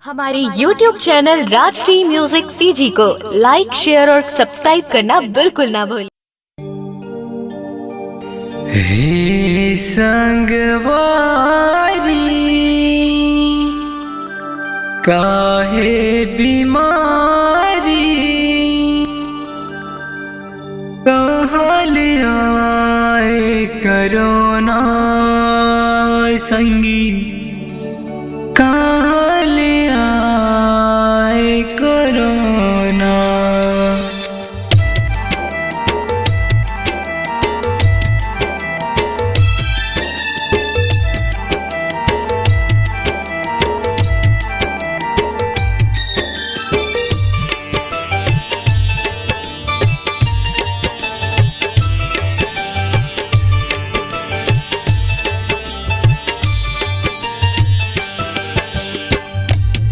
हमारे YouTube channel Rajshri music CG को like, share और सब्सक्राइब करना बिल्कुल ना भूलें। हे संगवारी काहे बीमारी कहाँ ले आए करोना संगी कहाँ ले आए करोना।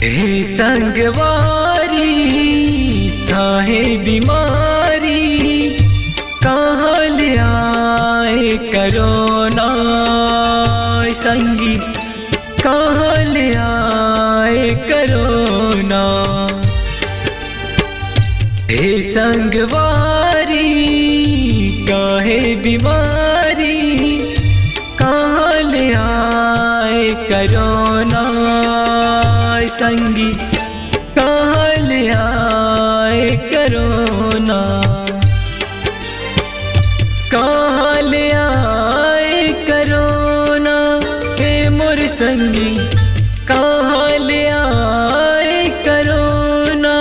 हे संगवारी काहे बीमारी कहाँ ले आए करोना संगी कहाँ ले आए करोना। हे संगवारी काहे बीमारी कहाँ ले आए करोना संगी कहाँ ले आए करोना। कहाँ ले आए करोना हे मोर संगी कहाँ ले आए करोना।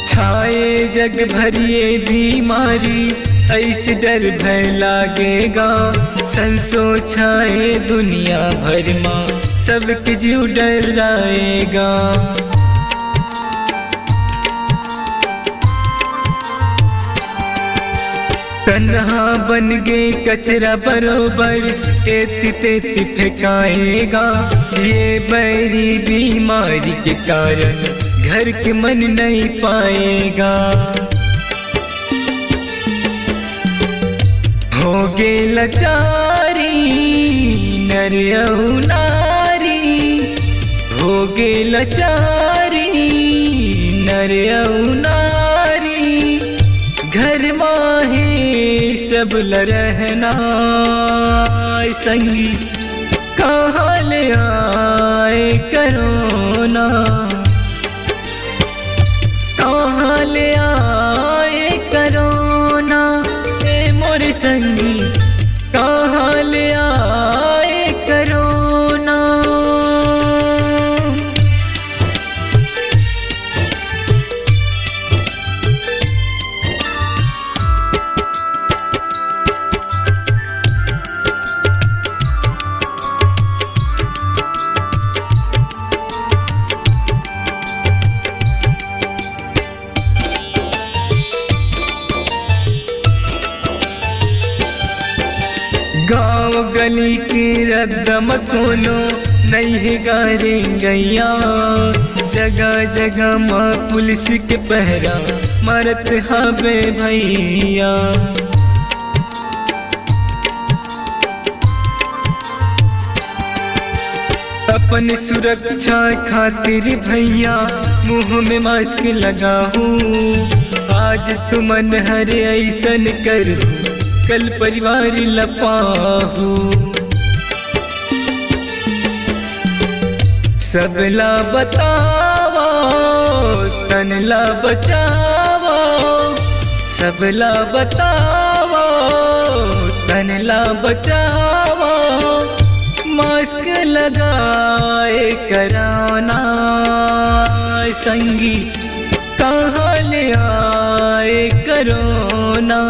छाए जग भरिए बीमारी ऐसे डर भय लागेगा संसो छाए दुनिया भर माँ सबके जीव डराएगा। तन्हा बन गए कचरा बरोबर तेती तेती फेंकाएगा। ये बैरी बीमारी के कारण घर के मन नहीं पाएगा। होगे लाचारी नर और नारी होगे लाचारी नर और नारी घर माहे सब रहना संगी कहाँ ले आए करोना। कहाँ ले आए करोना ए मोर संगी कहाँ ले आए करोना। गाँव गली की रद्दम कोनो नहीं है गारे गैया। जगह जगह माँ पुलिस के पहरा मारत हवे भैया। अपन सुरक्षा खातिर भैया मुंह में मास्क लगाहूँ। आज तुमन हरे ऐसन कर कल परिवार लपाहू। सबला बतावो तनला बचावो सबला बतावो तनला बचावो। मास्क लगाए कराना संगी कहाँ ले आए करोना।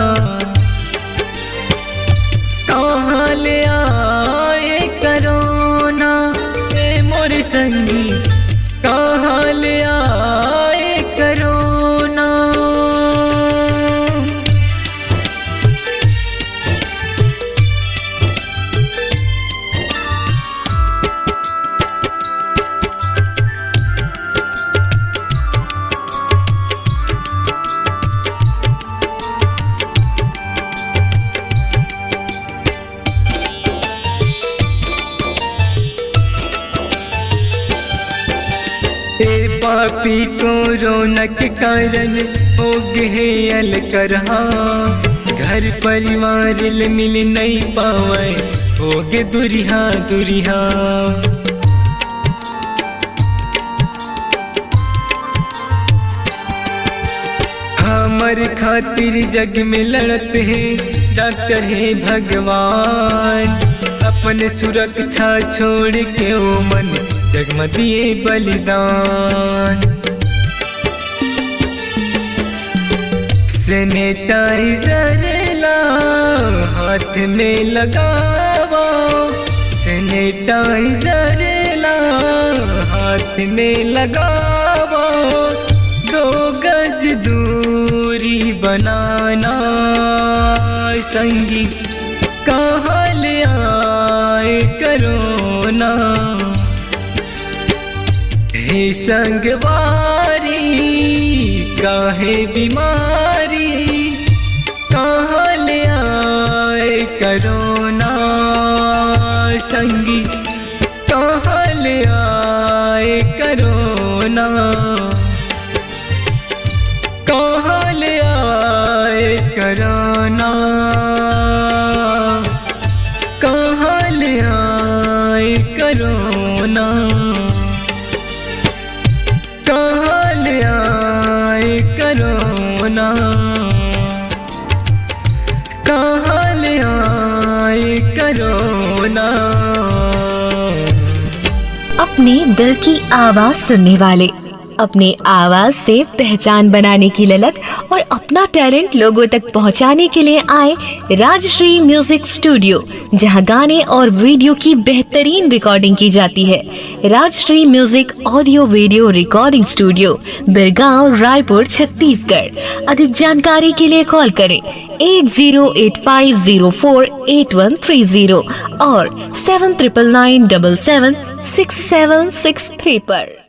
कहाँ ले आए करोना ए मोर संगी कहाँ ले आए करोना। पापी कोरोना के कारण हो गए अलकरहा, घर परिवार ले मिल नहीं पावे हो गे दुरिहा दुरिहा। हमर खातिर जग में लड़त है डॉक्टर है भगवान, अपने सुरक्षा छोड़ के ओ मन जग में दिए बलिदान। सैनिटाइजर ला हाथ में लगाओ, सैनिटाइजर ला हाथ में लगाओ, 2 गज दूरी बनाना संगी कहाँ ले आए कोरोना। हे संगवारी काहे बीमारी कहाँ ले आए कोरोना, संगी कहाँ ले आए कोरोना, कहाँ ले आए कोरोना, कहाँ ले आए कोरोना, कहाँ ले आए कोरोना, कहाँ ले आए कोरोना। अपने दिल की आवाज सुनने वाले, अपने आवाज से पहचान बनाने की ललक और अपना टैलेंट लोगों तक पहुंचाने के लिए आए राजश्री म्यूजिक स्टूडियो, जहां गाने और वीडियो की बेहतरीन रिकॉर्डिंग की जाती है। Rajshri music audio video recording studio, Birgaon, Raipur, Chhattisgarh. अधिक जानकारी के लिए कॉल करें 8085048130 और 7999776763 पर।